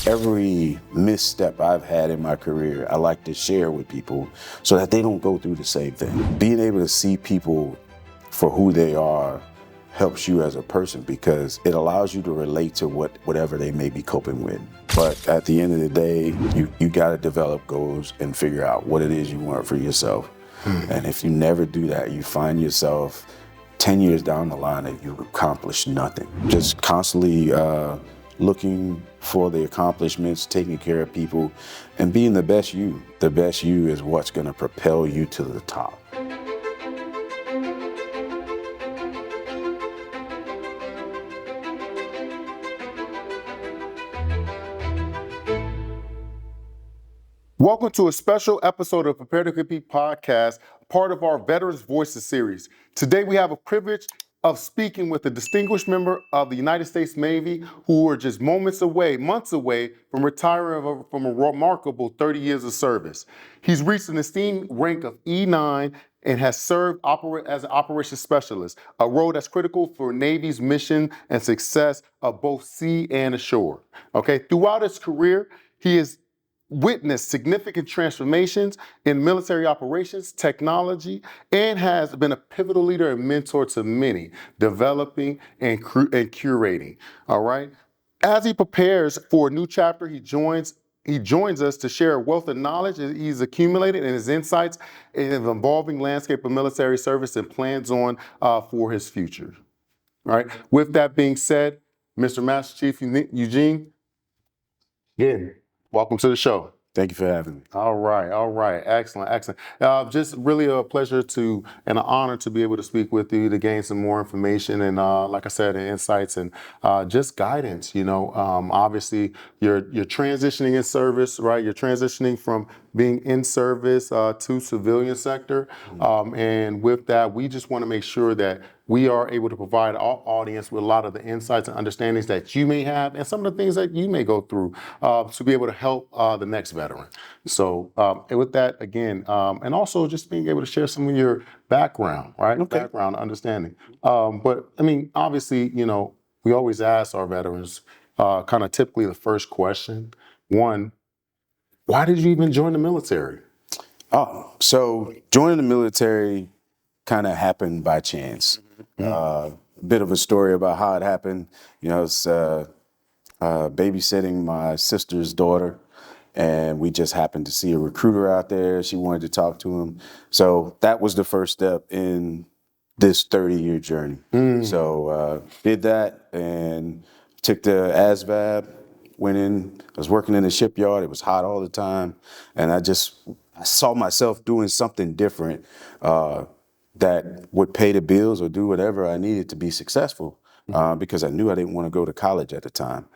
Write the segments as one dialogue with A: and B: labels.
A: every misstep I've had in my career, I like to share with people so that they don't go through the same thing. Being able to see people for who they are helps you as a person because it allows you to relate to whatever they may be coping with. But at the end of the day, you got to develop goals and figure out what it is you want for yourself. And if you never do that, you find yourself 10 years down the line that you've accomplished nothing. Just constantly looking for the accomplishments, taking care of people, and being the best you. The best you is what's going to propel you to the top.
B: Welcome to a special episode of Prepare to Compete podcast, part of our Veterans Voices series. Today we have a privilege of speaking with a distinguished member of the United States Navy who are just months away from retiring from a remarkable 30 years of service. He's reached an esteemed rank of E9 and has served as an operations specialist, a role that's critical for Navy's mission and success of both sea and ashore. Okay, throughout his career, he has witnessed significant transformations in military operations, technology, and has been a pivotal leader and mentor to many, developing and curating. All right. As he prepares for a new chapter, he joins us to share a wealth of knowledge that he's accumulated and his insights in the evolving landscape of military service and plans on for his future. All right. With that being said, Mr. Master Chief Eugene, again, welcome to the show.
A: Thank you for having me.
B: All right. Excellent. Just really a pleasure and an honor to be able to speak with you to gain some more information and, like I said, insights and just guidance. You know, obviously you're transitioning in service, right? You're transitioning from being in service to civilian sector, and with that, we just want to make sure that we are able to provide our audience with a lot of the insights and understandings that you may have and some of the things that you may go through to be able to help the next veteran. So and with that, again, and also just being able to share some of your background, right?
A: Okay.
B: Background understanding. But I mean, obviously, you know, we always ask our veterans kind of typically the first question, one, why did you even join the military?
A: So joining the military kind of happened by chance. Bit of a story about how it happened. You know, it's babysitting my sister's daughter, and we just happened to see a recruiter out there. She wanted to talk to him. So that was the first step in this 30-year journey. So did that and took the ASVAB, went in. I was working in the shipyard. It was hot all the time. And I saw myself doing something different that would pay the bills or do whatever I needed to be successful because I knew I didn't want to go to college at the time.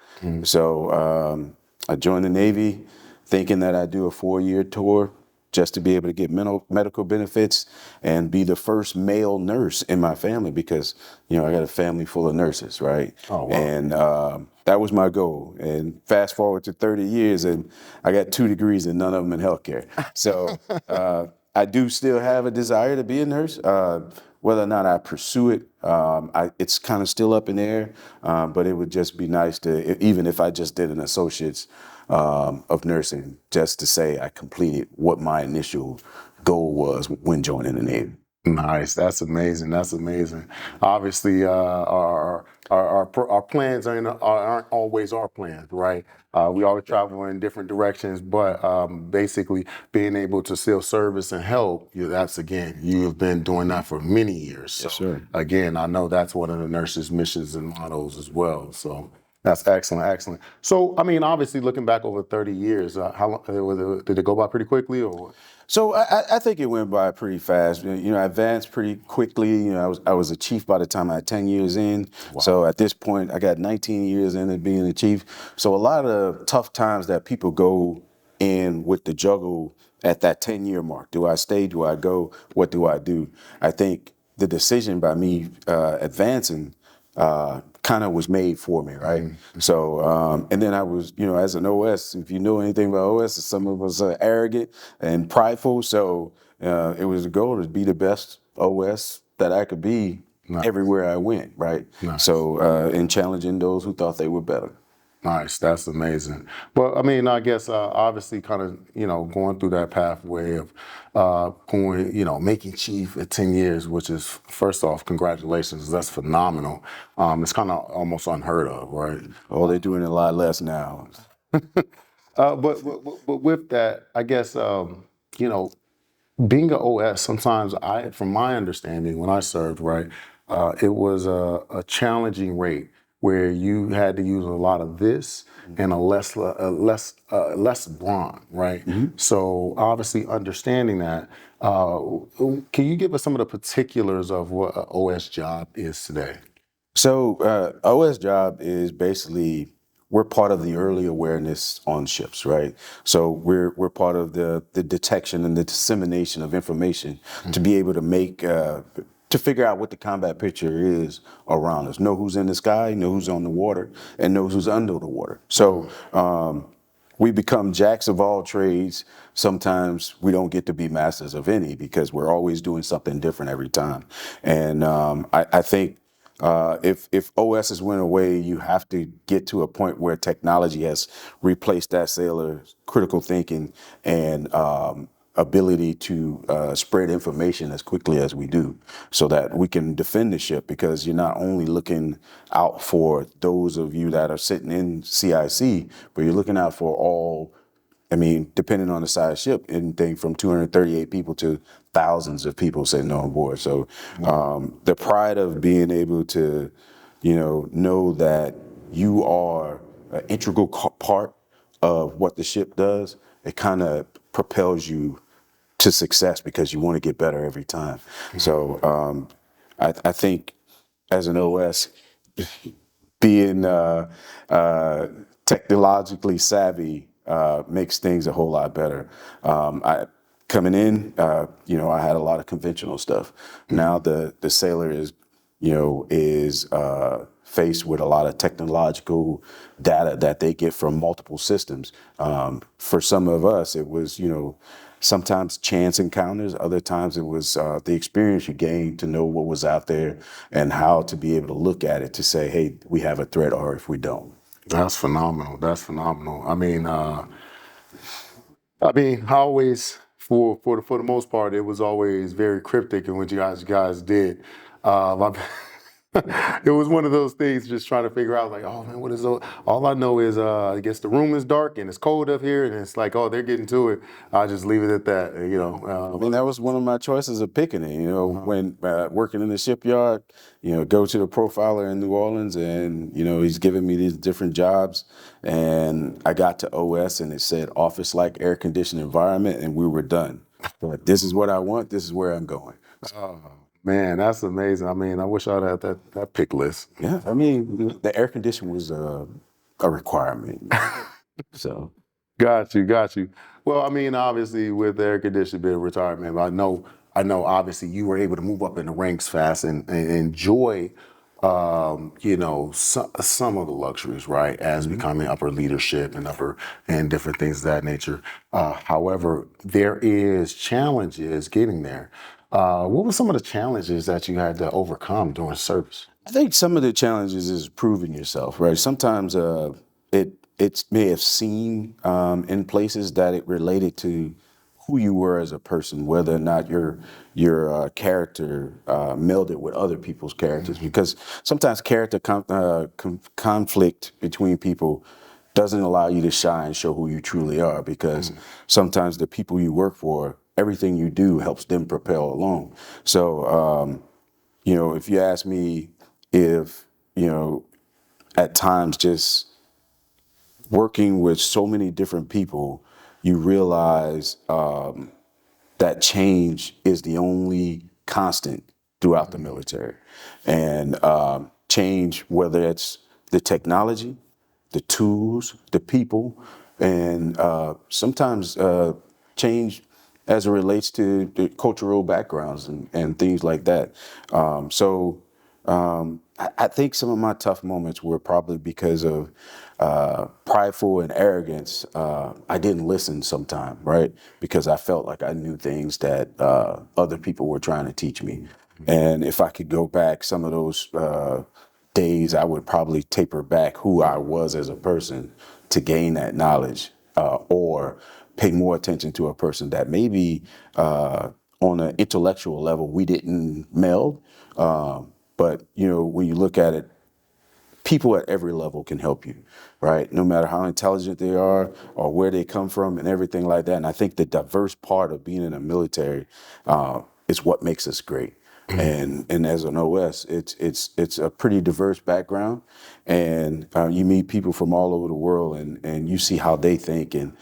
A: So I joined the Navy thinking that I'd do a 4-year tour just to be able to get medical benefits and be the first male nurse in my family because, you know, I got a family full of nurses, right?
B: Oh, wow.
A: And that was my goal. And fast forward to 30 years and I got 2 degrees and none of them in healthcare. So I do still have a desire to be a nurse. Whether or not I pursue it, it's kind of still up in the air, but it would just be nice to, even if I just did an associate's of nursing, just to say I completed what my initial goal was when joining the Navy.
B: Nice. That's amazing. Obviously, our plans aren't always our plans, right? We always travel in different directions, but basically being able to still service and help, that's again, you have been doing that for many years. So,
A: Yes, sir.
B: Again, I know that's one of the nurses' missions and mottos as well. So that's excellent. So, I mean, obviously looking back over 30 years, how long, did it go by pretty quickly or what?
A: So I think it went by pretty fast. You know, I advanced pretty quickly. You know, I was a chief by the time I had 10 years in.
B: Wow.
A: So at this point, I got 19 years into being a chief. So a lot of tough times that people go in with the juggle at that 10-year mark. Do I stay? Do I go? What do I do? I think the decision by me advancing kind of was made for me, right? So, and then I was, you know, as an OS, if you know anything about OS, some of us are arrogant and prideful. So it was a goal to be the best OS that I could be everywhere I went, right?
B: Nice.
A: So, in challenging those who thought they were better.
B: Nice, that's amazing. Well, I mean, I guess obviously, kind of, going through that pathway of going, making chief at 10 years, which is first off, congratulations, that's phenomenal. It's kind of almost unheard of, right?
A: Oh, they're doing a lot less now.
B: But with that, I guess you know, being an OS, sometimes from my understanding, when I served, right, it was a challenging rate where you had to use a lot of this and a less brawn, right? So obviously, understanding that, can you give us some of the particulars of what an OS job is today?
A: So OS job is basically we're part of the early awareness on ships, right? So we're part of the detection and the dissemination of information to be able to make to figure out what the combat picture is around us. Know who's in the sky, know who's on the water, and know who's under the water. So we become jacks of all trades. Sometimes we don't get to be masters of any because we're always doing something different every time. And I think if OSs went away, you have to get to a point where technology has replaced that sailor's critical thinking and ability to spread information as quickly as we do so that we can defend the ship, because you're not only looking out for those of you that are sitting in CIC, but you're looking out for all. I mean, depending on the size ship, anything from 238 people to thousands of people sitting on board. So the pride of being able to, know that you are an integral part of what the ship does, it kind of propels you to success because you want to get better every time. So I think as an OS, being technologically savvy makes things a whole lot better. I coming in, I had a lot of conventional stuff. Now the sailor is faced with a lot of technological data that they get from multiple systems. For some of us, it was sometimes chance encounters. Other times it was the experience you gained to know what was out there and how to be able to look at it to say, hey, we have a threat, or if we don't.
B: That's phenomenal. That's phenomenal. I always, for the most part, it was always very cryptic in what you guys did. Um, it was one of those things, just trying to figure out, like, oh man, what is all I know is I guess the room is dark and it's cold up here, and it's like, oh, they're getting to it. I'll just leave it at that.
A: I mean, that was one of my choices of picking it. When working in the shipyard, go to the profiler in New Orleans, and he's giving me these different jobs, and I got to OS, and it said office-like air-conditioned environment, and we were done. But this is what I want. This is where I'm going.
B: Oh man, that's amazing. I mean, I wish I'd had that pick list.
A: Yeah, I mean, the air condition was a requirement. So.
B: Got you, got you. Well, I mean, obviously, with air conditioning being retirement, I know. Obviously, you were able to move up in the ranks fast and enjoy, some of the luxuries, right, as becoming upper leadership and different things of that nature. However, there is challenges getting there. What were some of the challenges that you had to overcome during service?
A: I think some of the challenges is proving yourself, right? Sometimes it may have seemed in places that it related to who you were as a person, whether or not your character melded with other people's characters, because sometimes character conflict between people doesn't allow you to shine and show who you truly are, because sometimes the people you work for, everything you do helps them propel along. So, if you ask me if, at times just working with so many different people, you realize that change is the only constant throughout the military. And change, whether it's the technology, the tools, the people, and sometimes change as it relates to the cultural backgrounds and things like that. I think some of my tough moments were probably because of prideful and arrogance. I didn't listen sometime, right? Because I felt like I knew things that other people were trying to teach me. And if I could go back, some of those days, I would probably taper back who I was as a person to gain that knowledge, or pay more attention to a person that maybe on an intellectual level we didn't meld. But when you look at it, people at every level can help you, right? No matter how intelligent they are or where they come from and everything like that. And I think the diverse part of being in the military is what makes us great. And as an OS, it's a pretty diverse background, and you meet people from all over the world, and you see how they think, and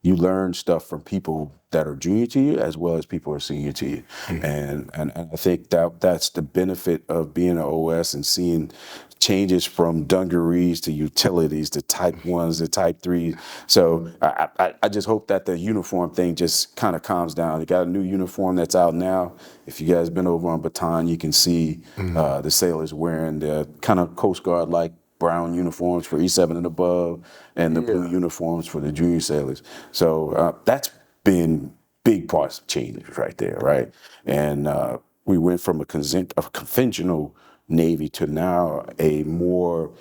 A: you learn stuff from people that are junior to you as well as people who are senior to you. And I think that's the benefit of being an OS and seeing changes from dungarees to utilities to type 1s to type 3s. So I just hope that the uniform thing just kind of calms down. They got a new uniform that's out now. If you guys been over on Bataan, you can see the sailors wearing the kind of Coast Guard-like brown uniforms for E7 and above, and the blue uniforms for the junior sailors. So that's been big parts of changes right there, right? And we went from a conventional Navy to now a more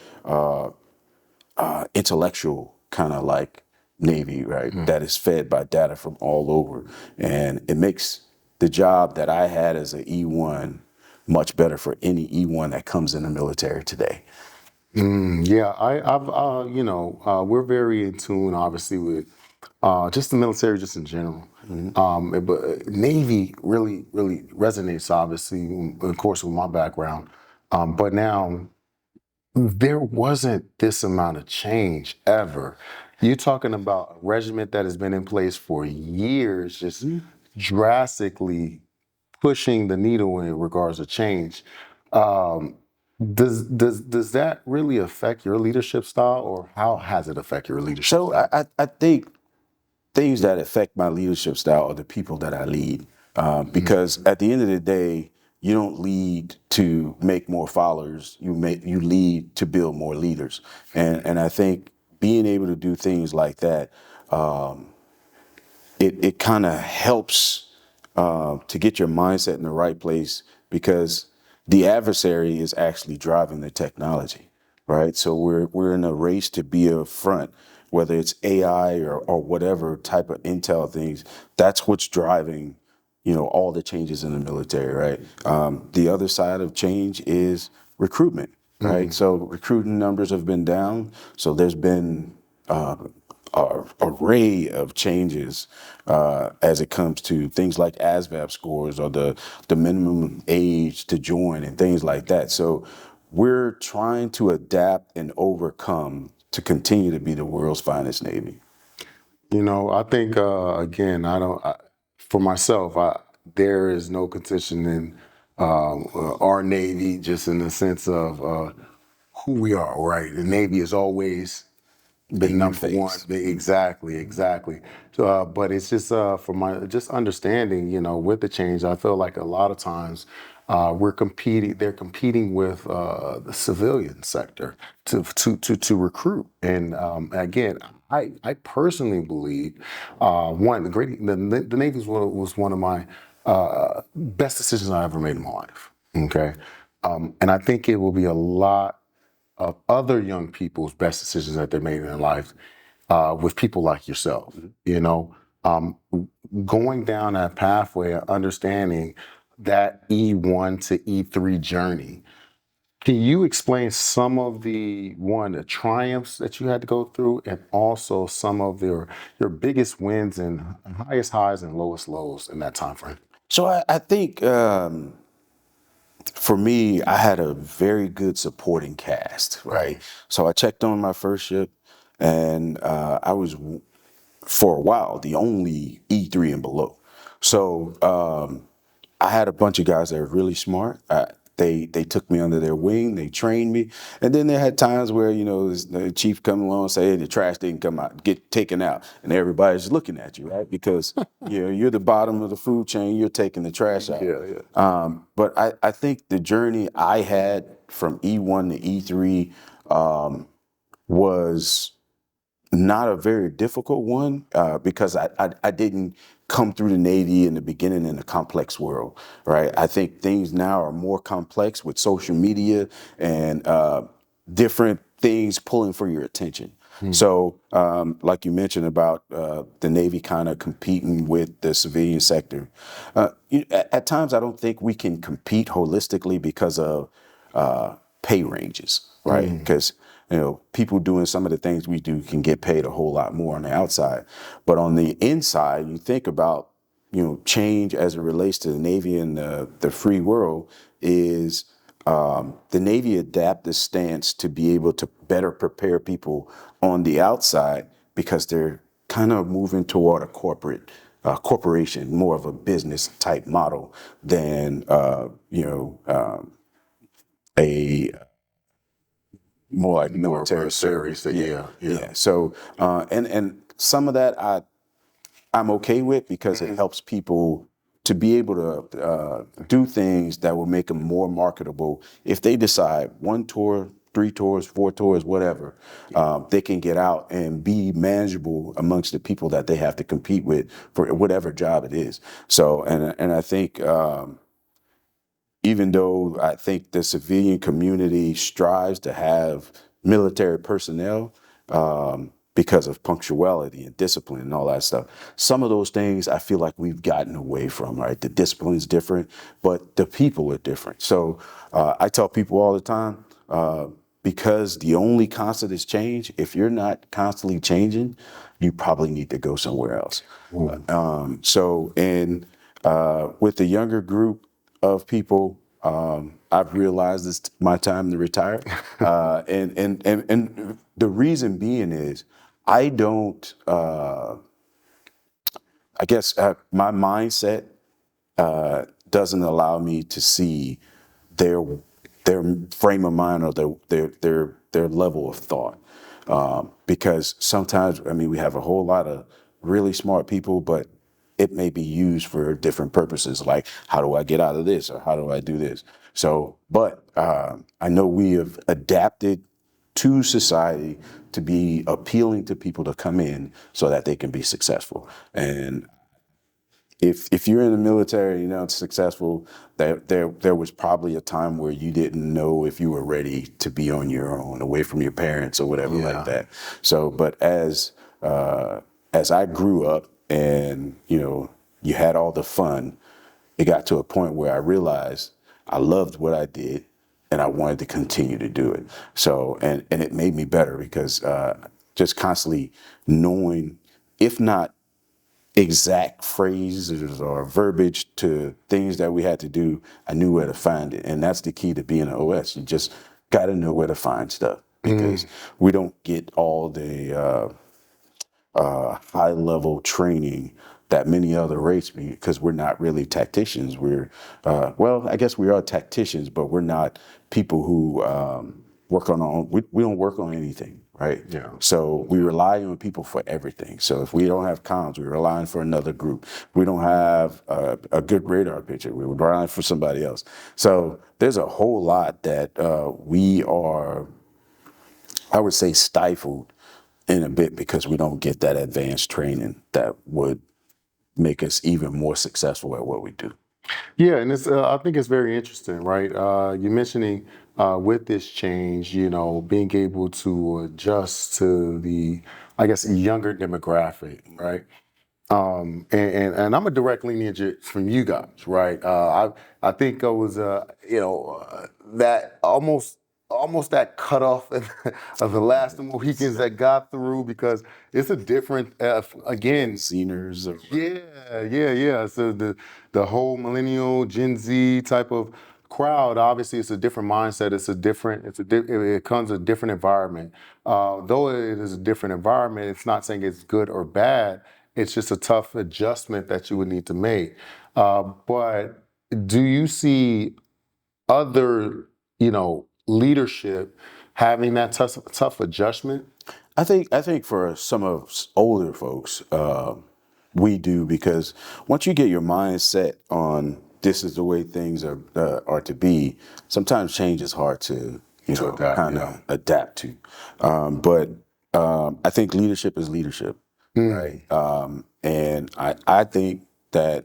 A: intellectual kind of like Navy, right? That is fed by data from all over. And it makes the job that I had as an E1 much better for any E1 that comes in the military today.
B: Yeah, we're very in tune, obviously, with just the military, just in general. But Navy really, really resonates, obviously, of course, with my background. But now, there wasn't this amount of change ever. You're talking about a regiment that has been in place for years, just drastically pushing the needle in regards to change. Um, does that really affect your leadership style, or how has it affected your leadership
A: So
B: style?
A: I think things that affect my leadership style are the people that I lead. Because at the end of the day, you don't lead to make more followers. You lead to build more leaders. And I think being able to do things like that, it kind of helps to get your mindset in the right place, because the adversary is actually driving the technology, right? So we're in a race to be up front, whether it's AI or whatever type of intel things. That's what's driving, all the changes in the military, right? The other side of change is recruitment, right? So recruiting numbers have been down. So there's been a array of changes as it comes to things like ASVAB scores or the minimum age to join and things like that. So we're trying to adapt and overcome to continue to be the world's finest Navy.
B: I think again, for myself, there is no contention in our Navy, just in the sense of who we are. Right, the Navy has always been
A: Human
B: number one.
A: face.
B: Exactly. So, but it's just for my just understanding, with the change, I feel like a lot of times we're competing. They're competing with the civilian sector to recruit. And again, I personally believe the Navy was one of my best decisions I ever made in my life. Okay, and I think it will be a lot of other young people's best decisions that they made in their life with people like yourself. Um, Going down that pathway of understanding that E1 to E3 journey. Can you explain some of the triumphs that you had to go through, and also some of your biggest wins and highest highs and lowest lows in that time frame?
A: So I think for me, I had a very good supporting cast, right? So I checked on my first ship, and I was, for a while, the only E3 and below. So I had a bunch of guys that were really smart. They took me under their wing. They trained me, and then there had times where the chief come along and say, "Hey, the trash didn't come out, get taken out," and everybody's looking at you, right? Because you're the bottom of the food chain. You're taking the trash out.
B: Yeah.
A: But I think the journey I had from E1 to E3 was not a very difficult one because I didn't come through the Navy in the beginning in a complex world, right? I think things now are more complex with social media and different things pulling for your attention. So, like you mentioned about the Navy kind of competing with the civilian sector, at times I don't think we can compete holistically because of pay ranges, right? Because people doing some of the things we do can get paid a whole lot more on the outside, but on the inside, you think about change as it relates to the Navy and the free world is the Navy adapt this stance to be able to better prepare people on the outside because they're kind of moving toward a corporation, more of a business type model than a more like military service. Yeah. So and some of that I'm okay with because it helps people to be able to do things that will make them more marketable. If they decide 1 tour, 3 tours, 4 tours, whatever, they can get out and be manageable amongst the people that they have to compete with for whatever job it is. So, and I think even though I think the civilian community strives to have military personnel because of punctuality and discipline and all that stuff, some of those things I feel like we've gotten away from, right? The discipline is different, but the people are different. So I tell people all the time, because the only constant is change, if you're not constantly changing, you probably need to go somewhere else. With the younger group of people, I've realized it's my time to retire. And the reason being is I don't, I guess my mindset doesn't allow me to see their frame of mind or their level of thought. Because sometimes, I mean, we have a whole lot of really smart people, but it may be used for different purposes, like how do I get out of this or how do I do this? So, but I know we have adapted to society to be appealing to people to come in so that they can be successful. And if you're in the military, it's successful, there was probably a time where you didn't know if you were ready to be on your own, away from your parents or whatever like that. So, but as I grew up and you had all the fun, it got to a point where I realized I loved what I did and I wanted to continue to do it. So, and it made me better because just constantly knowing, if not exact phrases or verbiage to things that we had to do, I knew where to find it. And that's the key to being an OS. You just got to know where to find stuff because we don't get all the high level training that many other races because we're not really tacticians. We're, well, I guess we are tacticians, but we're not people who work on our own. We don't work on anything, right?
B: Yeah.
A: So we rely on people for everything. So if we don't have comms, we're relying for another group. We don't have a good radar picture, we're relying for somebody else. So there's a whole lot that we are, I would say, stifled in a bit because we don't get that advanced training that would make us even more successful at what we do.
B: Yeah, and it's I think it's very interesting, right? You're mentioning with this change, being able to adjust to the, I guess, younger demographic, right? And I'm a direct lineage from you guys, right? I think I was that almost that cutoff of the last of the Mohicans that got through because it's a different again.
A: Seniors.
B: Yeah. So the whole millennial Gen Z type of crowd, obviously, it's a different mindset. It comes a different environment. Though it is a different environment, it's not saying it's good or bad. It's just a tough adjustment that you would need to make. But do you see other, leadership having that tough adjustment?
A: I think for some of us older folks, we do because once you get your mind set on this is the way things are to be, sometimes change is hard to kind of adapt to. But I think leadership is leadership, right? And I think that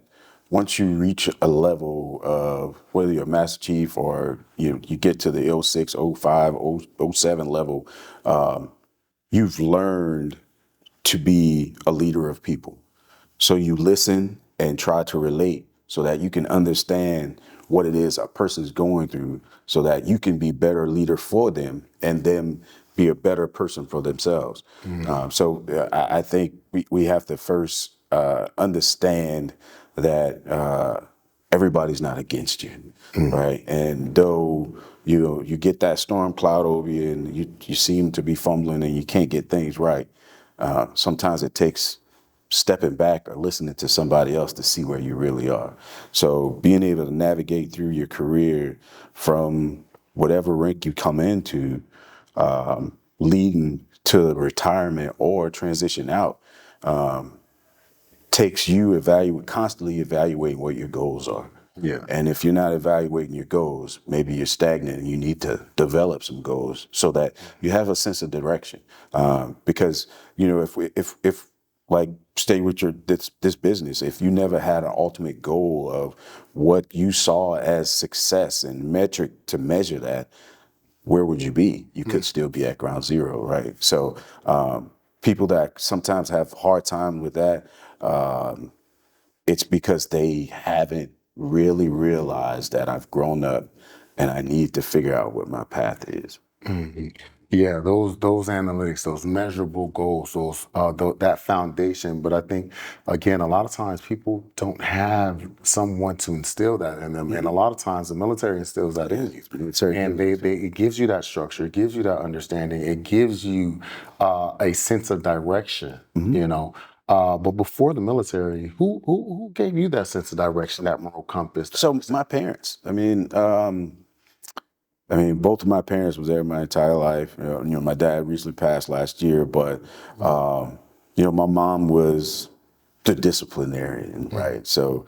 A: once you reach a level of whether you're a Master Chief or you get to the oh 06, oh 05, oh 07 level, you've learned to be a leader of people. So you listen and try to relate so that you can understand what it is a person's going through so that you can be better leader for them and them be a better person for themselves. I think we have to first understand that everybody's not against you, right? And though you get that storm cloud over you and you seem to be fumbling and you can't get things right, sometimes it takes stepping back or listening to somebody else to see where you really are. So being able to navigate through your career from whatever rank you come into, leading to retirement or transition out, takes you constantly evaluating what your goals are.
B: Yeah.
A: And if you're not evaluating your goals, maybe you're stagnant and you need to develop some goals so that you have a sense of direction. Because, if like stay with this business, if you never had an ultimate goal of what you saw as success and metric to measure that, where would you be? You could still be at ground zero, right? So people that sometimes have a hard time with that, it's because they haven't really realized that I've grown up and I need to figure out what my path is.
B: Yeah, those analytics, those measurable goals, that foundation. But I think again, a lot of times people don't have someone to instill that in them, and a lot of times the military instills that in you. And it gives you that structure, it gives you that understanding, it gives you a sense of direction. But before the military, who gave you that sense of direction, that moral compass?
A: So my parents. Both of my parents was there my entire life. My dad recently passed last year, but my mom was the disciplinarian, right? So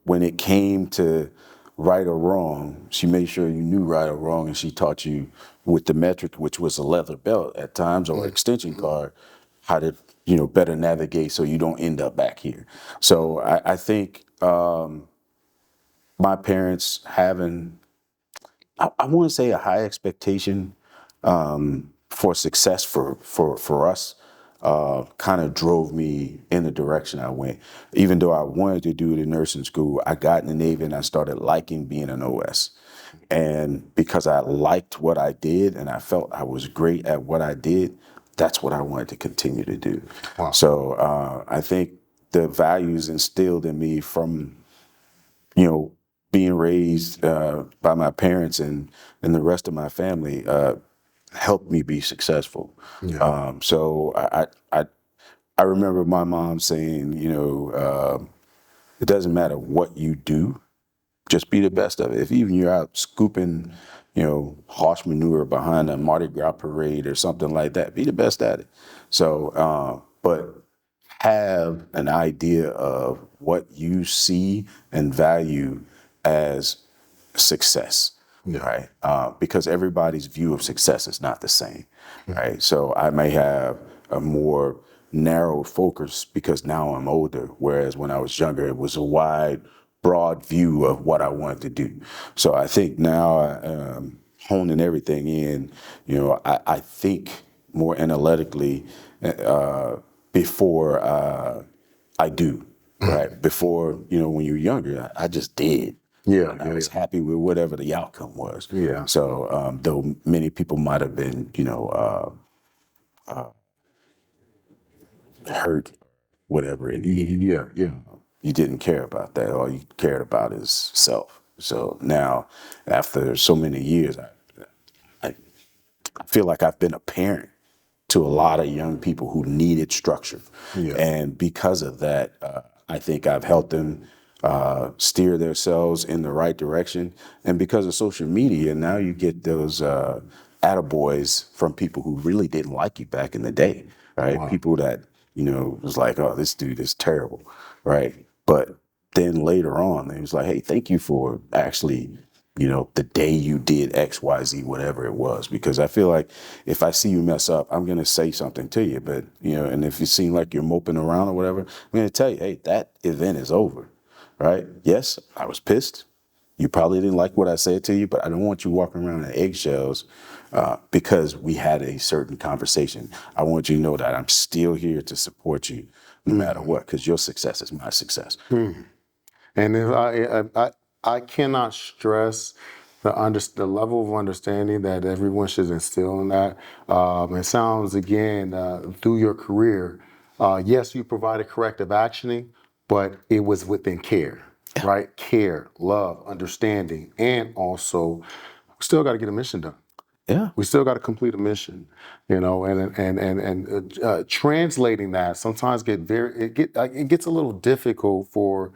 A: when it came to right or wrong, she made sure you knew right or wrong, and she taught you with the metric, which was a leather belt at times or extension cord, how to better navigate so you don't end up back here. So I think my parents having I want to say a high expectation for success for us kind of drove me in the direction I went. Even though I wanted to do it in nursing school, I got in the Navy and I started liking being an OS. And because I liked what I did and I felt I was great at what I did, that's what I wanted to continue to do.
B: Wow.
A: So I think the values instilled in me from being raised by my parents and the rest of my family helped me be successful.
B: Yeah.
A: So I remember my mom saying, it doesn't matter what you do, just be the best of it. If even you're out scooping, horse manure behind a Mardi Gras parade or something like that, be the best at it. So, but have an idea of what you see and value as success, right? Because everybody's view of success is not the same, right? So I may have a more narrow focus because now I'm older, whereas when I was younger, it was a wide, broad view of what I wanted to do. So I think now honing everything in, I think more analytically before I do, right? Before, when you're younger, I just did.
B: Yeah,
A: I was happy with whatever the outcome was.
B: Yeah.
A: So though many people might have been, hurt, whatever it is,
B: Yeah.
A: you didn't care about that. All you cared about is self. So now, after so many years, I feel like I've been a parent to a lot of young people who needed structure.
B: Yeah.
A: And because of that, I think I've helped them steer themselves in the right direction. And because of social media, now you get those attaboys from people who really didn't like you back in the day, right?
B: Wow.
A: People that, was like, oh, this dude is terrible, right? But then later on, it was like, hey, thank you for actually the day you did X, Y, Z, whatever it was, because I feel like if I see you mess up, I'm going to say something to you. But, and if you seem like you're moping around or whatever, I'm going to tell you, hey, that event is over, right? Yes, I was pissed. You probably didn't like what I said to you, but I don't want you walking around in eggshells because we had a certain conversation. I want you to know that I'm still here to support you no matter what, because your success is my success.
B: And if I cannot stress the level of understanding that everyone should instill in that. It sounds, again, through your career, yes, you provided corrective actioning, but it was within care, right? Care, love, understanding, and also we still got to get a mission done.
A: Yeah.
B: We still got to complete a mission, and translating that sometimes it gets a little difficult for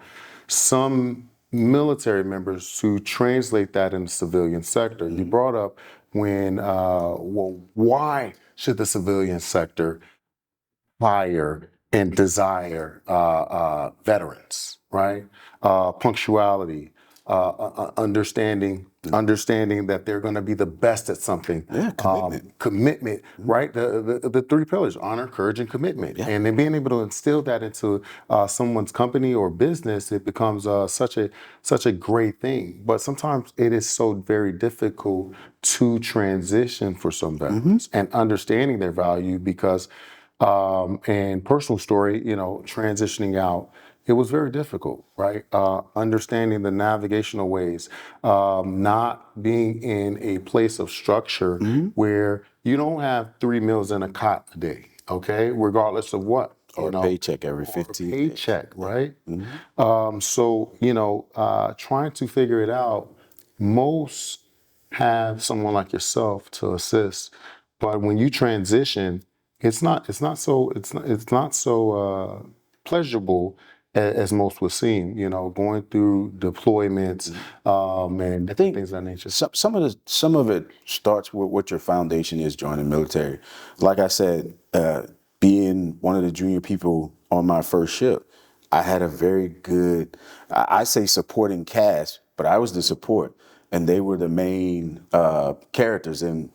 B: some military members to translate that in the civilian sector. You brought up why should the civilian sector hire and desire veterans, right? Punctuality, understanding that they're going to be the best at something.
A: Yeah, commitment.
B: Commitment, right? The three pillars: honor, courage, and commitment.
A: Yeah.
B: And then being able to instill that into someone's company or business, it becomes such a great thing. But sometimes it is so very difficult to transition for some veterans and understanding their value because. And personal story, transitioning out, it was very difficult, right? Understanding the navigational ways, not being in a place of structure where you don't have 3 meals in a cot a day, okay? Regardless of what.
A: Or a paycheck every 15 days.
B: Paycheck, right? So, trying to figure it out, most have someone like yourself to assist. But when you transition, it's not so pleasurable as most would seem. Going through deployments and
A: I think
B: things of that nature.
A: some of it starts with what your foundation is joining the military. Like I said, being one of the junior people on my first ship, I had a very good, I say supporting cast, but I was the support, and they were the main characters in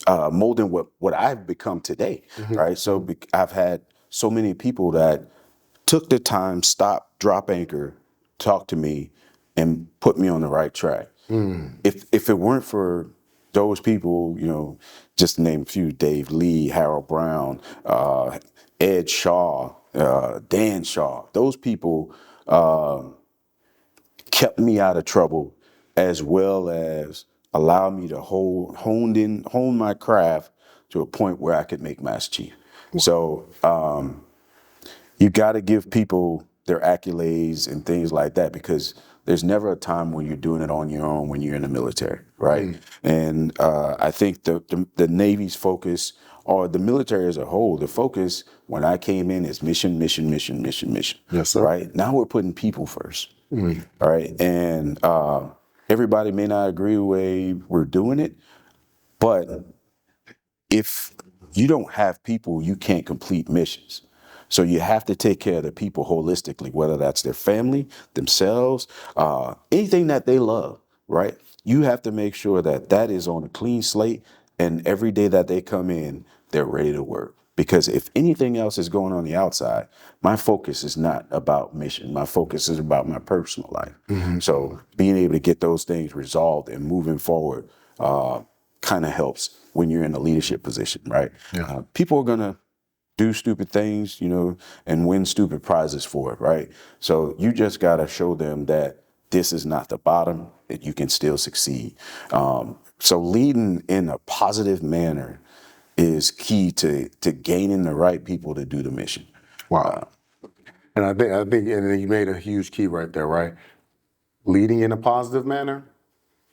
A: molding what I've become today, right? So I've had so many people that took the time, stop, drop anchor, talk to me, and put me on the right track. If it weren't for those people, just to name a few: Dave Lee, Harold Brown, Ed Shaw, Dan Shaw, those people kept me out of trouble, as well as allow me to hone my craft to a point where I could make Master Chief. So you got to give people their accolades and things like that, because there's never a time when you're doing it on your own when you're in the military, right? And I think the Navy's focus, or the military as a whole, the focus when I came in is mission, mission, mission, mission, mission.
B: Yes, sir.
A: Right? Now we're putting people first. All right. And everybody may not agree with the way we're doing it, but if you don't have people, you can't complete missions. So you have to take care of the people holistically, whether that's their family, themselves, anything that they love, right? You have to make sure that that is on a clean slate, and every day that they come in, they're ready to work. Because if anything else is going on the outside, my focus is not about mission. My focus is about my personal life. So being able to get those things resolved and moving forward kind of helps when you're in a leadership position, right?
B: Yeah.
A: People are going to do stupid things, and win stupid prizes for it, right? So you just got to show them that this is not the bottom, that you can still succeed. So leading in a positive manner is key to gaining the right people to do the mission.
B: Wow. And I think, and you made a huge key right there, right? Leading in a positive manner,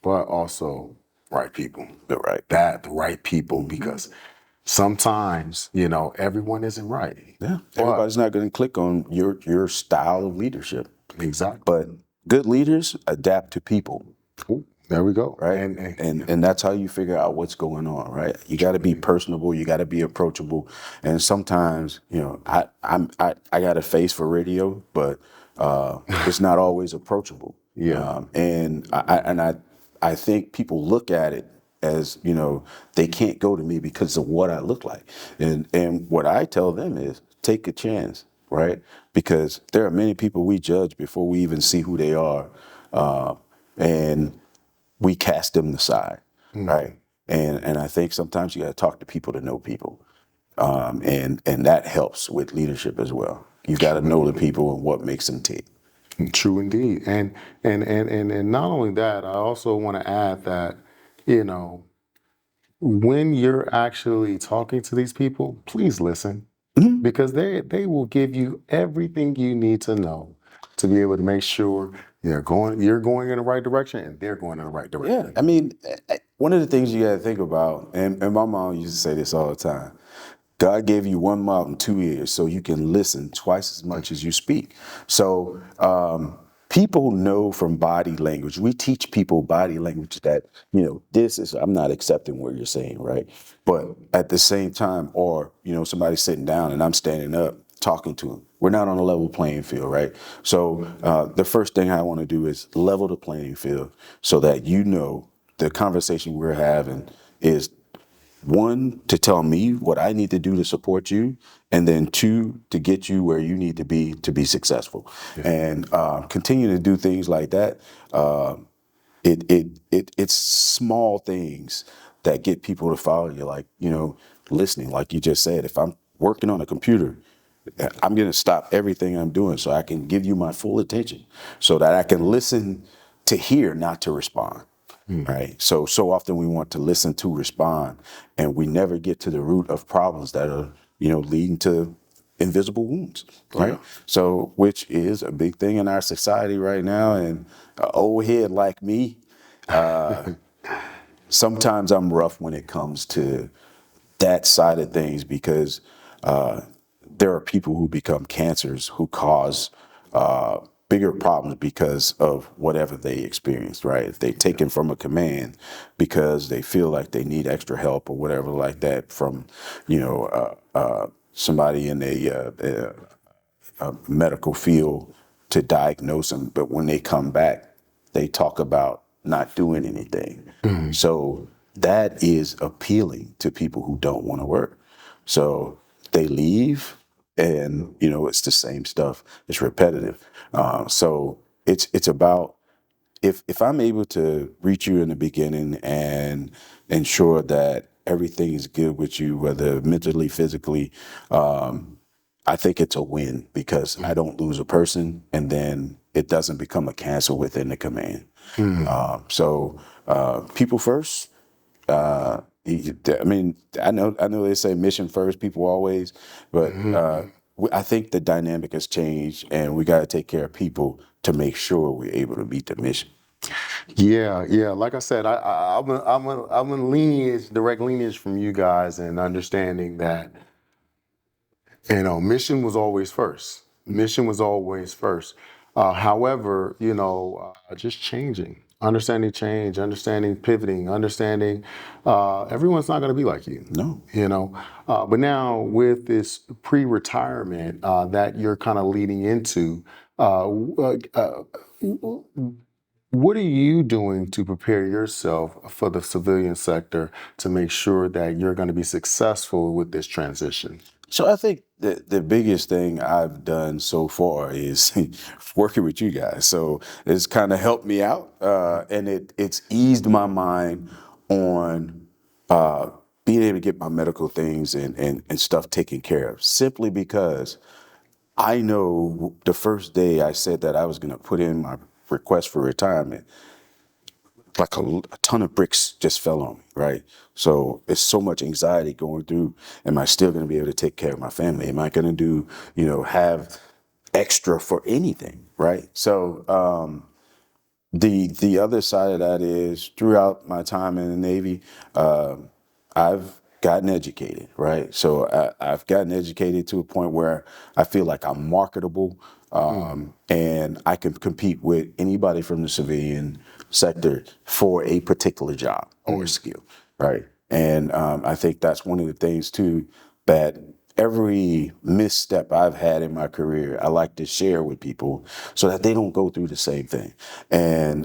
B: but also right people.
A: The right
B: people, because sometimes, everyone isn't right.
A: Yeah. Everybody's not going to click on your style of leadership.
B: Exactly.
A: But good leaders adapt to people.
B: Ooh, there we go.
A: Right. And that's how you figure out what's going on, right? You got to be personable. You got to be approachable. And sometimes, I got a face for radio, but it's not always approachable.
B: Yeah.
A: I think people look at it as, they can't go to me because of what I look like. And what I tell them is take a chance, right? Because there are many people we judge before we even see who they are. And we cast them aside, right? And I think sometimes you got to talk to people to know people. And that helps with leadership as well. You got to know the people and what makes them tick.
B: True indeed. And not only that, I also want to add that, you know, when you're actually talking to these people, please listen, because they will give you everything you need to know to be able to make sure you're going in the right direction and they're going in the right direction.
A: Yeah, I mean, one of the things you got to think about, and my mom used to say this all the time, God gave you one mouth and 2 ears so you can listen twice as much as you speak. So people know from body language. We teach people body language that, I'm not accepting what you're saying, right? But at the same time, or, somebody's sitting down and I'm standing up talking to them. We're not on a level playing field, right? So the first thing I want to do is level the playing field so that the conversation we're having is, one, to tell me what I need to do to support you, and then two, to get you where you need to be successful. And continue to do things like that. It's small things that get people to follow you, like, listening, like you just said. If I'm working on a computer, I'm going to stop everything I'm doing so I can give you my full attention, so that I can listen to hear, not to respond. Right. So often we want to listen to respond, and we never get to the root of problems that are, leading to invisible wounds. Right.
B: Yeah.
A: So, which is a big thing in our society right now. And an old head like me, sometimes I'm rough when it comes to that side of things, because there are people who become cancers who cause bigger problems because of whatever they experienced, right? If they taken from a command because they feel like they need extra help or whatever like that from, somebody in a medical field to diagnose them, but when they come back, they talk about not doing anything. So that is appealing to people who don't want to work. So they leave, and it's the same stuff. It's repetitive. So it's about, if I'm able to reach you in the beginning and ensure that everything is good with you, whether mentally, physically, I think it's a win, because I don't lose a person, and then it doesn't become a cancel within the command. So people first. I mean, I know they say mission first, people always, but I think the dynamic has changed, and we got to take care of people to make sure we're able to meet the mission.
B: Yeah. Like I said, I'm a direct lineage from you guys, and understanding that, mission was always first. Mission was always first. However, just changing, understanding change, understanding pivoting, understanding everyone's not going to be like you.
A: No.
B: But now with this pre-retirement that you're kind of leading into, what are you doing to prepare yourself for the civilian sector to make sure that you're going to be successful with this transition?
A: So I think the biggest thing I've done so far is working with you guys. So it's kind of helped me out, and it's eased my mind on being able to get my medical things and stuff taken care of, simply because I know the first day I said that I was going to put in my request for retirement, like a ton of bricks just fell on me, right? So it's so much anxiety going through. Am I still going to be able to take care of my family? Am I going to have extra for anything, right? So the other side of that is, throughout my time in the Navy, I've gotten educated, right? So I've gotten educated to a point where I feel like I'm marketable, and I can compete with anybody from the civilian sector for a particular job or skill, right? And I think that's one of the things too that every misstep I've had in my career, I like to share with people so that they don't go through the same thing. And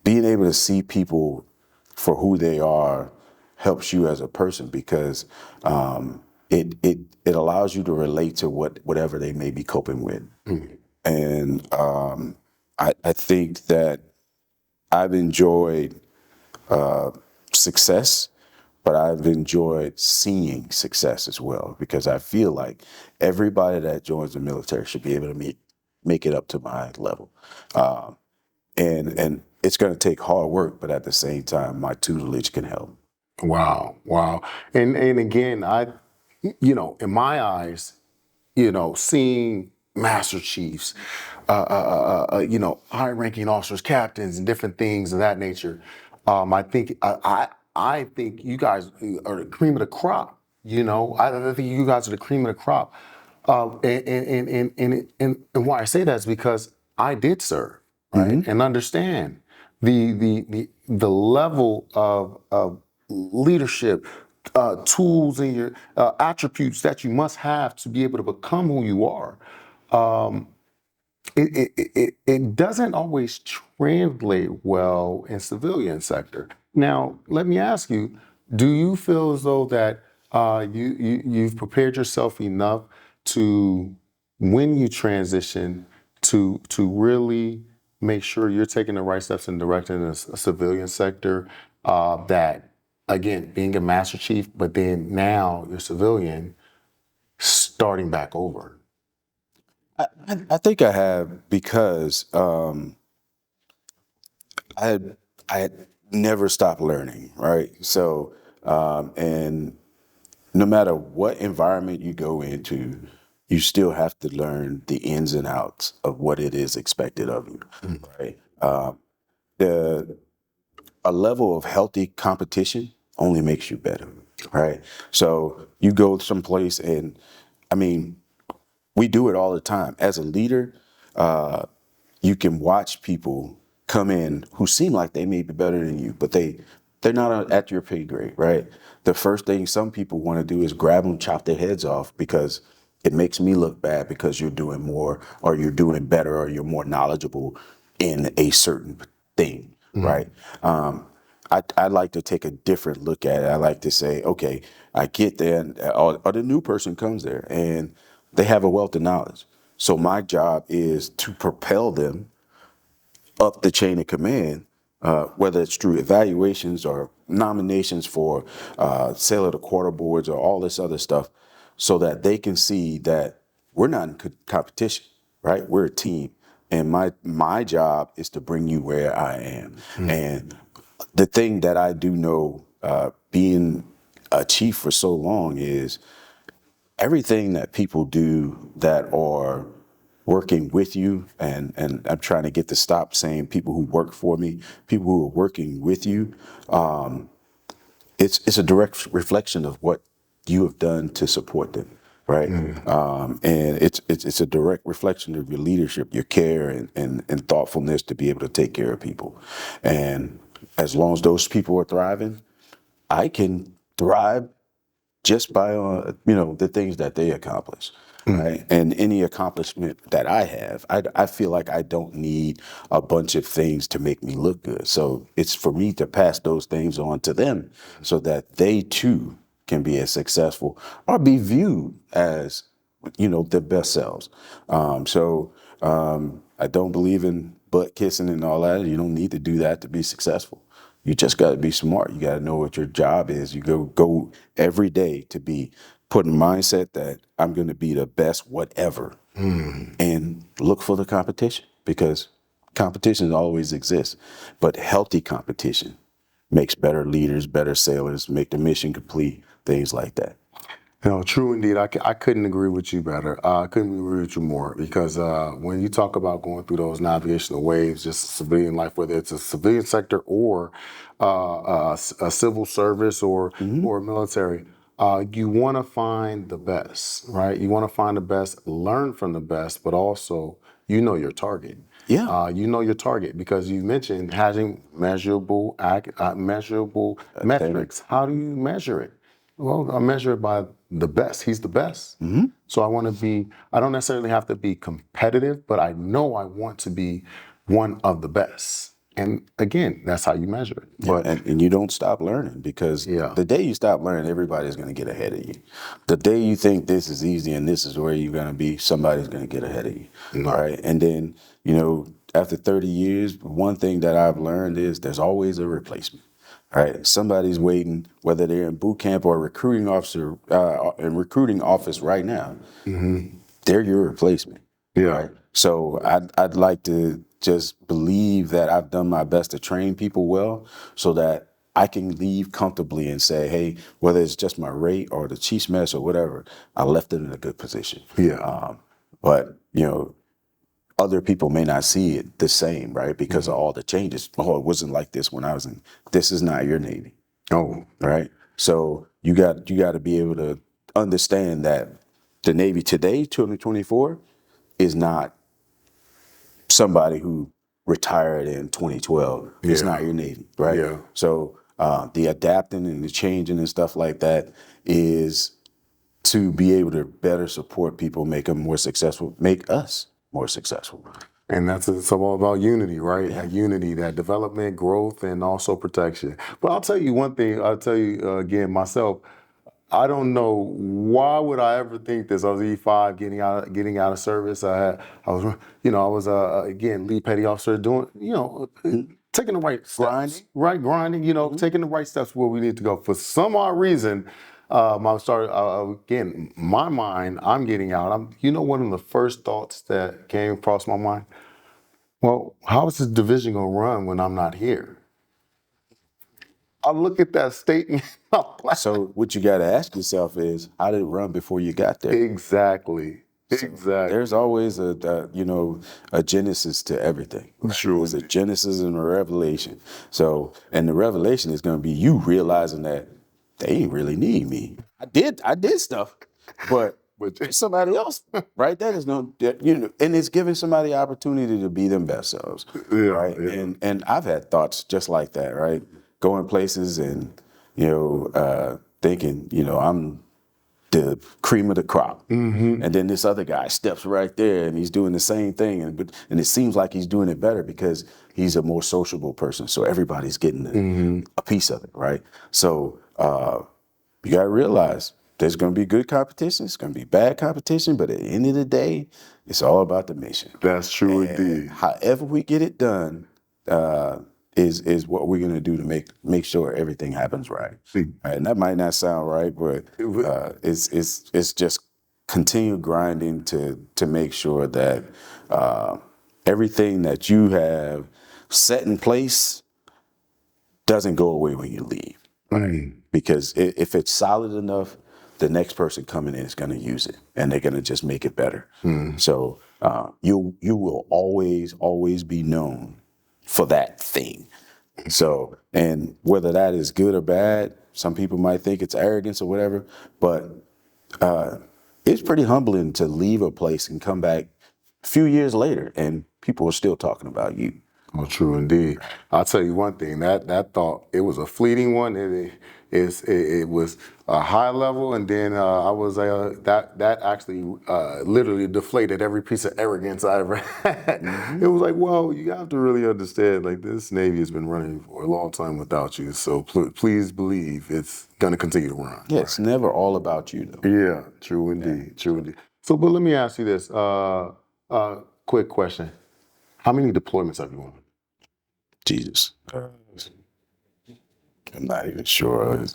A: being able to see people for who they are helps you as a person because it allows you to relate to whatever they may be coping with. And I think that I've enjoyed success, but I've enjoyed seeing success as well because I feel like everybody that joins the military should be able to make it up to my level. And it's going to take hard work, but at the same time, my tutelage can help.
B: Wow, wow. And again, in my eyes, seeing Master Chiefs, high-ranking officers, captains, and different things of that nature, I think you guys are the cream of the crop. I think you guys are the cream of the crop. And why I say that is because I did serve, right, and understand the level of leadership, tools, and your attributes that you must have to be able to become who you are. It doesn't always translate well in civilian sector. Now, let me ask you: do you feel as though that you've prepared yourself enough to, when you transition, to really make sure you're taking the right steps in directing a civilian sector? That again, being a Master Chief, but then now you're civilian, starting back over.
A: I think I have because I had never stopped learning, right? So, and no matter what environment you go into, you still have to learn the ins and outs of what it is expected of you, right? The A level of healthy competition only makes you better, right? So you go someplace, and I mean, we do it all the time. As a leader, you can watch people come in who seem like they may be better than you, but they're not at your pay grade, right? The first thing some people want to do is grab them, chop their heads off because it makes me look bad because you're doing more or you're doing better or you're more knowledgeable in a certain thing, right? I like to take a different look at it. I like to say, okay, I get there, or the new person comes there and they have a wealth of knowledge. So my job is to propel them up the chain of command, whether it's through evaluations or nominations for sale of the quarter boards or all this other stuff, so that they can see that we're not in competition, right? We're a team. And my job is to bring you where I am. And the thing that I do know, being a chief for so long, is everything that people do that are working with you, and I'm trying to get to stop saying people who work for me, people who are working with you, it's a direct reflection of what you have done to support them, right? And it's a direct reflection of your leadership, your care, and thoughtfulness to be able to take care of people. And as long as those people are thriving, I can thrive just by the things that they accomplish, right? And any accomplishment that I have, I feel like I don't need a bunch of things to make me look good. So it's for me to pass those things on to them so that they too can be as successful or be viewed as their best selves. I don't believe in butt kissing and all that. You don't need to do that to be successful. You just got to be smart. You got to know what your job is. You go every day to be put in mindset that I'm going to be the best whatever, and look for the competition, because competition always exists, but healthy competition makes better leaders, better sailors, make the mission complete, things like that.
B: True indeed. I couldn't agree with you better. I couldn't agree with you more because when you talk about going through those navigational waves, just civilian life, whether it's a civilian sector or a civil service or military, you want to find the best, right? You want to find the best, learn from the best, but also your target.
A: Yeah.
B: You know your target because you mentioned having measurable metrics. How do you measure it? Well, I measure it by the best. He's the best. So I want to be, I don't necessarily have to be competitive, but I know I want to be one of the best. And again, that's how you measure it.
A: Yeah,
B: But
A: and you don't stop learning, because
B: yeah,
A: the day you stop learning, everybody's going to get ahead of you. The day you think this is easy and this is where you're going to be, somebody's going to get ahead of you.
B: No.
A: Right. And then, after 30 years, one thing that I've learned is there's always a replacement. Right. Somebody's waiting, whether they're in boot camp or recruiting officer in recruiting office right now, they're your replacement.
B: Yeah.
A: Right. So I'd like to just believe that I've done my best to train people well, so that I can leave comfortably and say, hey, whether it's just my rate or the Chiefs mess or whatever, I left it in a good position.
B: Yeah.
A: But other people may not see it the same, right? Because of all the changes. Oh, it wasn't like this when I was in. This is not your Navy,
B: Oh,
A: right? So you got to be able to understand that the Navy today, 2024, is not somebody who retired in 2012. It's
B: Yeah.
A: not your Navy, right?
B: Yeah.
A: So the adapting and the changing and stuff like that is to be able to better support people, make them more successful, make us more successful.
B: And it's all about unity, right? That unity, that development, growth, and also protection. But I'll tell you one thing. I'll tell you again, myself. I don't know why would I ever think this. I was E5, getting out of service. I was, again, lead petty officer, doing, taking the right steps, grinding, taking the right steps where we need to go. For some odd reason, again, my mind, I'm getting out. One of the first thoughts that came across my mind. Well, how is this division gonna run when I'm not here? I look at that statement.
A: So what you got to ask yourself is, how did it run before you got there?
B: Exactly.
A: So there's always a genesis to everything.
B: Sure.
A: There's a genesis and a revelation. So, and the revelation is going to be you realizing that they ain't really need me. I did stuff, but there's somebody else right there is no, and it's giving somebody opportunity to be them best selves.
B: Yeah,
A: Right.
B: yeah.
A: And I've had thoughts just like that, right? Going places and, thinking, I'm the cream of the crop. And then this other guy steps right there and he's doing the same thing. And it seems like he's doing it better because he's a more sociable person. So everybody's getting a piece of it, right? So you got to realize there's going to be good competition. It's going to be bad competition. But at the end of the day, it's all about the mission.
B: That's true
A: And
B: indeed.
A: however we get it done, is what we're gonna do to make sure everything happens right. Right? And that might not sound right, but it's just continue grinding to make sure that everything that you have set in place doesn't go away when you leave.
B: Right.
A: Because if it's solid enough, the next person coming in is going to use it, and they're going to just make it better. So you will always be known for that thing. So, and whether that is good or bad, some people might think it's arrogance or whatever, but it's pretty humbling to leave a place and come back a few years later and people are still talking about you.
B: Oh, true indeed. I'll tell you one thing. That thought, it was a fleeting one. It was a high level, and then I was that actually literally deflated every piece of arrogance I ever had. It was like, well, you have to really understand, like, this Navy has been running for a long time without you, so please believe it's gonna continue to run.
A: Yeah, it's never all about you though.
B: Yeah, true indeed, true indeed. So, but let me ask you this quick question: how many deployments have you on?
A: Jesus. I'm not even sure.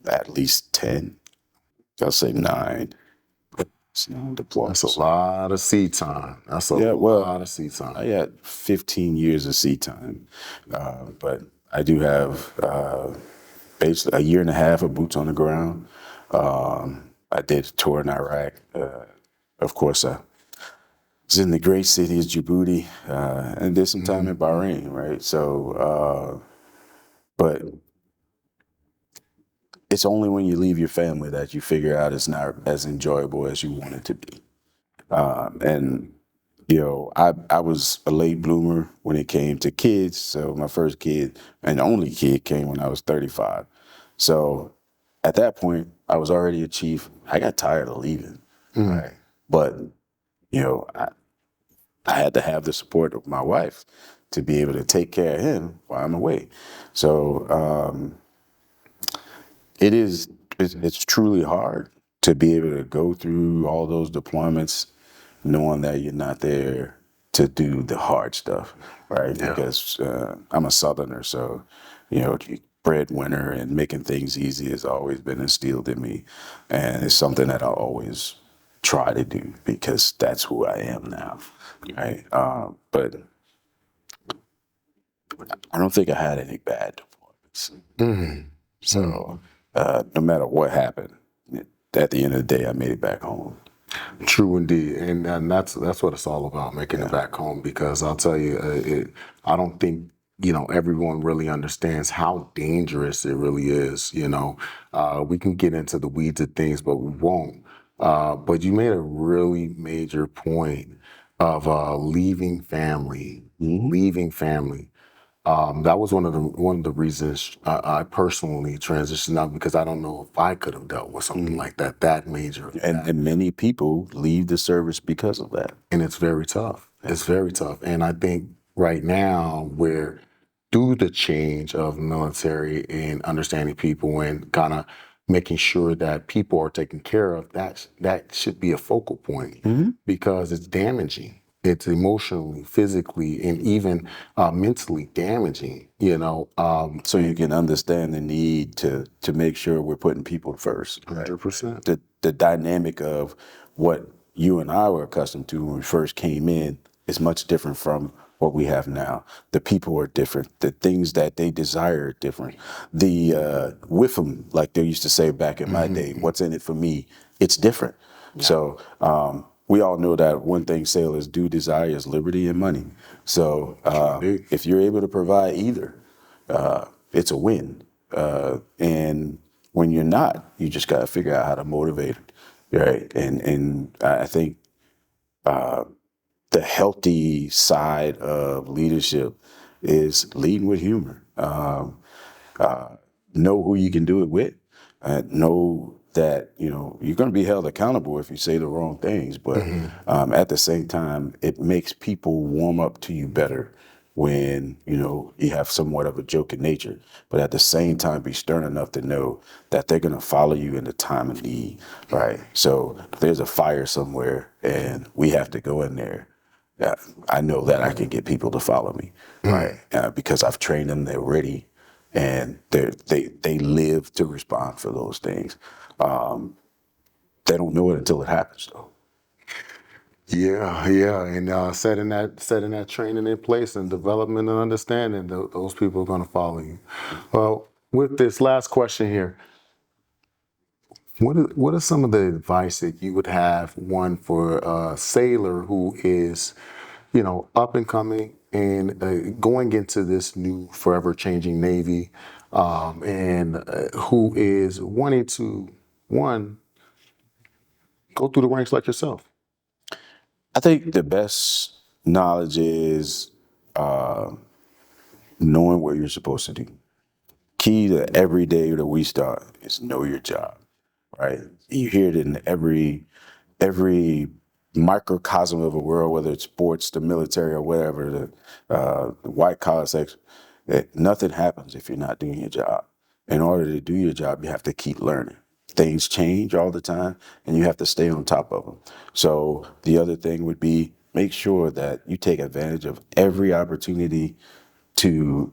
A: At least 10. I'll say 9. It's 9 deployments.
B: That's a lot of sea time. That's a lot of sea time.
A: I got 15 years of sea time, but I do have basically a year and a half of boots on the ground. I did a tour in Iraq. Of course, I was in the great city of Djibouti and did some time in Bahrain, right? So, but it's only when you leave your family that you figure out it's not as enjoyable as you want it to be. And I was a late bloomer when it came to kids. So my first kid and only kid came when I was 35. So at that point, I was already a chief. I got tired of leaving, right? But you know, I had to have the support of my wife to be able to take care of him while I'm away. So it's truly hard to be able to go through all those deployments knowing that you're not there to do the hard stuff, right?
B: Yeah.
A: Because I'm a Southerner, so breadwinner and making things easy has always been instilled in me, and it's something that I always try to do because that's who I am now, right? But I don't think I had any bad deployments. So no matter what happened, at the end of the day, I made it back home.
B: True indeed, and that's what it's all about, making it back home. Because I'll tell you, I don't think everyone really understands how dangerous it really is. We can get into the weeds of things, but we won't. But you made a really major point of leaving family, leaving family. That was one of the reasons I personally transitioned out, because I don't know if I could have dealt with something like that major.
A: And many people leave the service because of that.
B: And it's very tough. It's very tough. And I think right now we're through the change of military and understanding people and kind of making sure that people are taken care of. That should be a focal point, because it's damaging. It's emotionally, physically, and even mentally damaging.
A: So you can understand the need to make sure we're putting people first. Right?
B: 100%.
A: The dynamic of what you and I were accustomed to when we first came in is much different from what we have now. The people are different. The things that they desire are different. The with them, like they used to say back in my day, what's in it for me? It's different. Yeah. So we all know that one thing sailors do desire is liberty and money. So if you're able to provide either, it's a win. And when you're not, you just got to figure out how to motivate it, right? And I think the healthy side of leadership is leading with humor. Know who you can do it with. Know that you're going to be held accountable if you say the wrong things, but at the same time, it makes people warm up to you better when you have somewhat of a joking nature. But at the same time, be stern enough to know that they're going to follow you in the time of need, right? So if there's a fire somewhere and we have to go in there, I know that I can get people to follow me, right? Because I've trained them, they're ready, and they live to respond for those things. They don't know it until it happens, though.
B: Yeah, and setting that training in place and development and understanding, those people are going to follow you. Well, with this last question here, what are some of the advice that you would have, one, for a sailor who is, up and coming and going into this new forever changing Navy, and who is wanting to, one, go through the ranks like yourself?
A: I think the best knowledge is knowing what you're supposed to do. Key to every day that we start is know your job, right? You hear it in every microcosm of a world, whether it's sports, the military, or whatever, the white collar section, that nothing happens if you're not doing your job. In order to do your job, you have to keep learning. Things change all the time, and you have to stay on top of them. So the other thing would be make sure that you take advantage of every opportunity to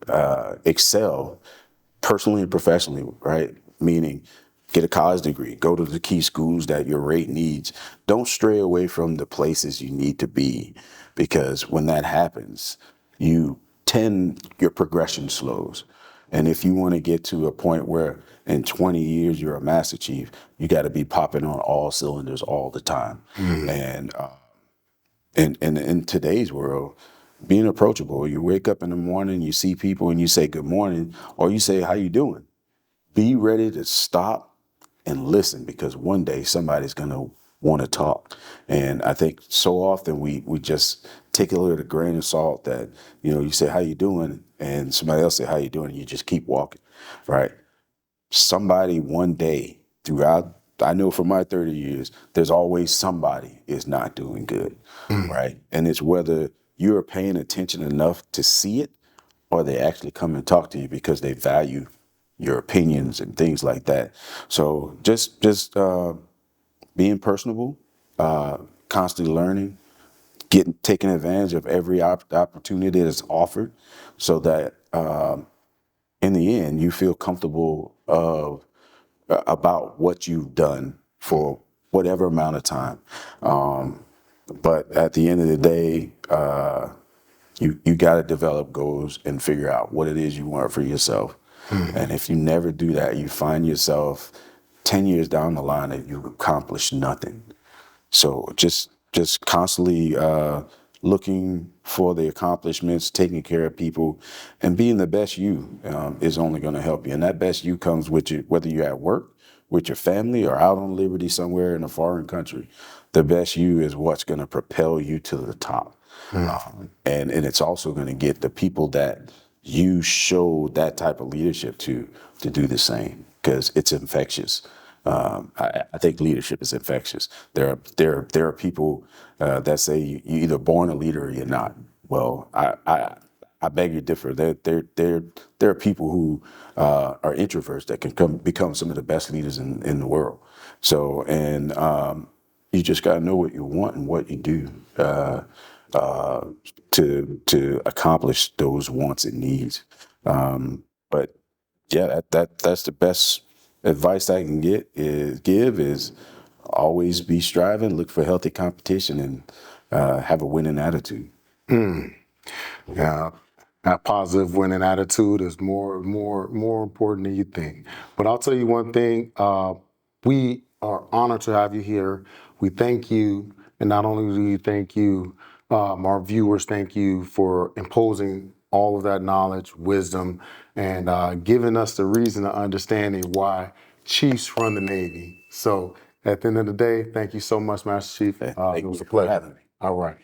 A: excel personally and professionally, right? Meaning get a college degree, go to the key schools that your rate needs. Don't stray away from the places you need to be, because when that happens, your progression slows. And if you want to get to a point where in 20 years you're a Master Chief, you got to be popping on all cylinders all the time. And in today's world, being approachable, you wake up in the morning, you see people and you say good morning, or you say, how you doing? Be ready to stop and listen, because one day somebody's going to want to talk. And I think so often we just take a little grain of salt that, you say, how you doing? And somebody else say, how you doing? And you just keep walking, right? somebody one day throughout, I know for my 30 years, there's always somebody is not doing good, right? And it's whether you're paying attention enough to see it or they actually come and talk to you because they value your opinions and things like that. So just being personable, constantly learning, taking advantage of every opportunity that's offered so that in the end, you feel comfortable about what you've done for whatever amount of time. But at the end of the day, you got to develop goals and figure out what it is you want for yourself. And if you never do that, you find yourself 10 years down the line that you've accomplished nothing. So just constantly looking for the accomplishments, taking care of people, and being the best you is only going to help you. And that best you comes with you, whether you're at work, with your family, or out on liberty somewhere in a foreign country. The best you is what's going to propel you to the top. And it's also going to get the people that you show that type of leadership to do the same, because it's infectious. I think leadership is infectious. There are people that say you're either born a leader or you're not. Well, I beg you to differ. There are people who are introverts that can become some of the best leaders in the world. So, and you just got to know what you want and what you do to accomplish those wants and needs. But yeah, that's the best advice I can give is always be striving, look for healthy competition, and have a winning attitude.
B: Yeah, that positive winning attitude is more important than you think. But I'll tell you one thing: we are honored to have you here. We thank you, and not only do we thank you, our viewers thank you for imposing all of that knowledge, wisdom, and giving us the reason to understanding why chiefs run the Navy. So, at the end of the day, thank you so much, Master Chief.
A: Thank
B: It was
A: you
B: a
A: for
B: pleasure.
A: having me.
B: All right.